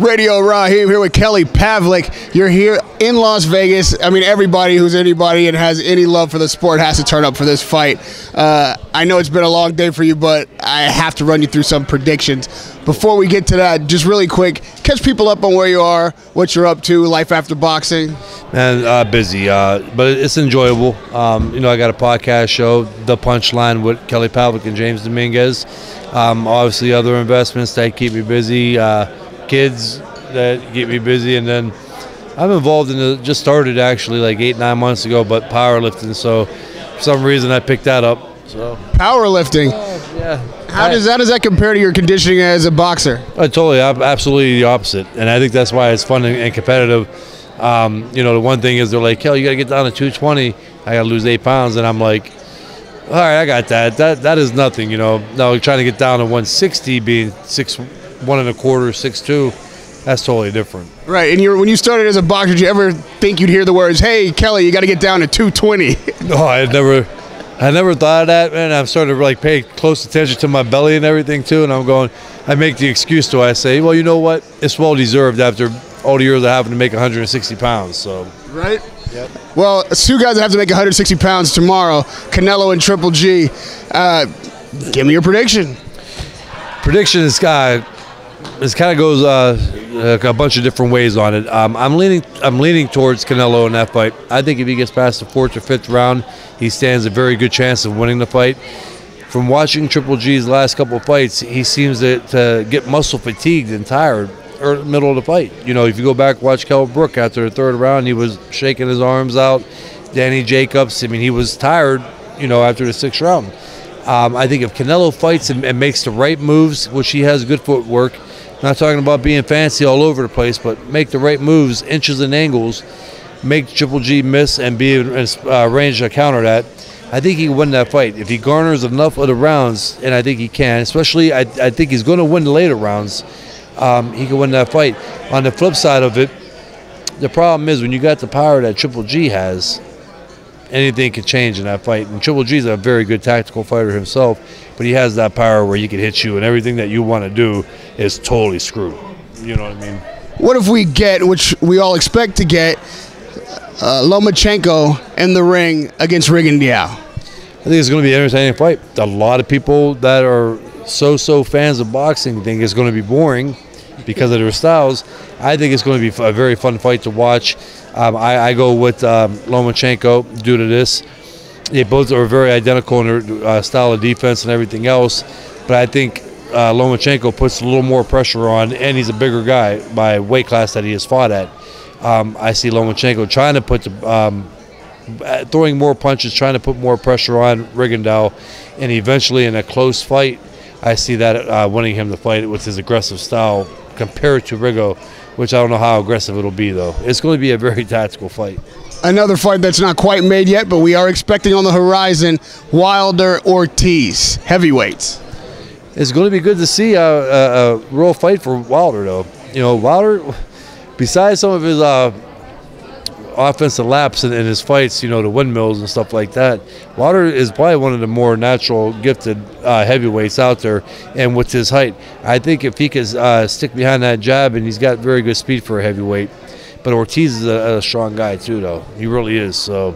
Radio Raheem here with Kelly Pavlik. You're here in Las Vegas. I mean, everybody who's anybody and has any love for the sport has to turn up for this fight. I know it's been a long day for you, but I have to run you through some predictions. Before we get to that, just really quick, catch people up on where you are, what you're up to, life after boxing. Man, busy, but it's enjoyable. I got a podcast show, The Punchline, with Kelly Pavlik and James Dominguez. Obviously, other investments that keep me busy, kids that keep me busy, and then I'm involved in just started actually like 8-9 months ago, but powerlifting. So for some reason I picked that up. So powerlifting. Yeah. How does that compare to your conditioning as a boxer? I'm absolutely the opposite, and I think that's why it's fun and competitive. The one thing is they're like, "Hell, you got to get down to 220. I got to lose 8 pounds," and I'm like, "All right, I got that. That is nothing." Now trying to get down to 160, being 6'1 1/4", 6'2", that's totally different. Right, and when you started as a boxer, did you ever think you'd hear the words, "Hey, Kelly, you got to get down to 220"? No, I never thought of that, man. I'm starting to like pay close attention to my belly and everything too, and I make the excuse to I say, well, you know what? It's well deserved after all the years of having to make 160 pounds. So right. Yep. Well, two guys that have to make 160 pounds tomorrow, Canelo and Triple G. Give me your prediction. Prediction is kind of goes a bunch of different ways on it. I'm leaning towards Canelo in that fight. I think if he gets past the 4th or 5th round, he stands a very good chance of winning the fight. From watching Triple G's last couple of fights, he seems to get muscle fatigued and tired or middle of the fight. If you go back watch Kell Brook after the 3rd round, he was shaking his arms out. Danny Jacobs, he was tired, after the 6th round. I think if Canelo fights and makes the right moves, which he has good footwork, not talking about being fancy all over the place, but make the right moves, inches and angles, make Triple G miss and be in range to counter that, I think he can win that fight. If he garners enough of the rounds, and I think he can, especially I think he's going to win the later rounds, he can win that fight. On the flip side of it, the problem is when you got the power that Triple G has, anything can change in that fight. And Triple G's a very good tactical fighter himself, but he has that power where he can hit you, and everything that you want to do is totally screwed. You know what I mean? What if we get, which we all expect to get, Lomachenko in the ring against Rigondeaux? I think it's going to be an entertaining fight. A lot of people that are so fans of boxing think it's going to be boring because of their styles. I think it's going to be a very fun fight to watch. I go with Lomachenko due to this. They both are very identical in their style of defense and everything else, but I think Lomachenko puts a little more pressure on, and he's a bigger guy by weight class that he has fought at. I see Lomachenko trying to put throwing more punches, trying to put more pressure on Rigondeaux, and eventually in a close fight, I see that winning him the fight with his aggressive style compared to Rigo, which I don't know how aggressive it'll be, though. It's going to be a very tactical fight. Another fight that's not quite made yet, but we are expecting on the horizon, Wilder-Ortiz, heavyweights. It's going to be good to see a real fight for Wilder, though. Wilder, besides some of his offensive laps in his fights, the windmills and stuff like that, Wilder is probably one of the more natural, gifted heavyweights out there, and with his height, I think if he could stick behind that jab, and he's got very good speed for a heavyweight. But Ortiz is a strong guy too, though. He really is. So,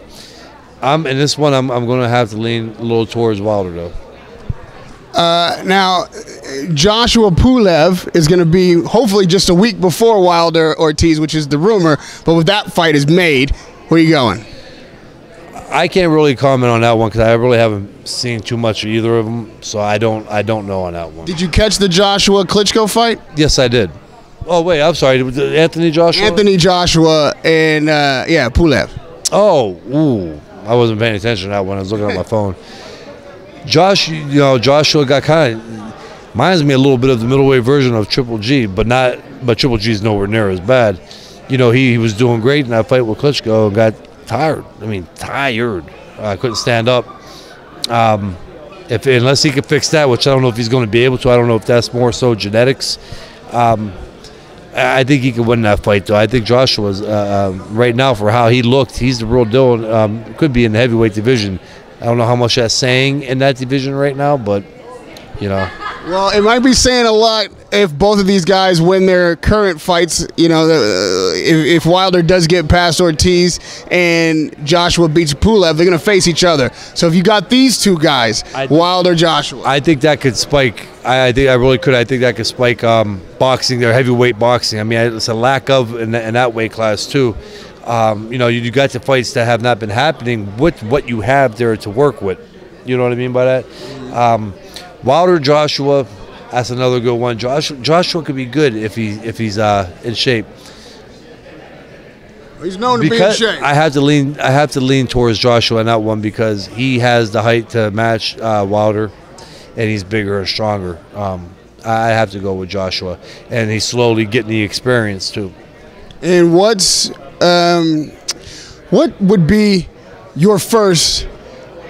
in this one, I'm going to have to lean a little towards Wilder, though. Now, Joshua Pulev is going to be hopefully just a week before Wilder-Ortiz, which is the rumor. But with that fight is made, where are you going? I can't really comment on that one because I really haven't seen too much of either of them, so I don't know on that one. Did you catch the Joshua Klitschko fight? Yes, I did. Oh wait, I'm sorry. Anthony Joshua. Anthony Joshua and Pulev. Oh, ooh, I wasn't paying attention to that one. I was looking at my phone. Joshua got kind of reminds me a little bit of the middleweight version of Triple G, but Triple G's nowhere near as bad. He was doing great in that fight with Klitschko and got tired. Tired. Couldn't stand up. Unless he could fix that, which I don't know if he's going to be able to. I don't know if that's more so genetics. I think he could win that fight, though. I think Joshua's right now, for how he looked, he's the real deal. Could be in the heavyweight division. I don't know how much that's saying in that division right now, but Well, it might be saying a lot if both of these guys win their current fights. You know, if Wilder does get past Ortiz and Joshua beats Pulev, they're going to face each other. So if you got these two guys, Wilder, Joshua, I think that could spike. I really could. I think that could spike boxing, their heavyweight boxing. I mean, it's a lack of in that weight class too. You know, you got the fights that have not been happening with what you have there to work with. You know what I mean by that? Wilder, Joshua, that's another good one. Joshua could be good if he's in shape. He's known to be in shape. I have to lean towards Joshua in that one because he has the height to match Wilder, and he's bigger and stronger. I have to go with Joshua, and he's slowly getting the experience too. And what would be your first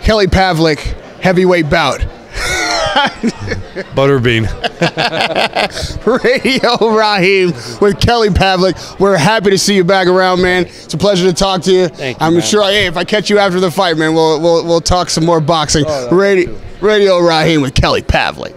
Kelly Pavlik heavyweight bout? Butterbean. Radio Raheem with Kelly Pavlik. We're happy to see you back around, man. It's a pleasure to talk to you. Thank you, I'm man. sure. Hey, if I catch you after the fight, man, we'll talk some more boxing. Radio Raheem with Kelly Pavlik.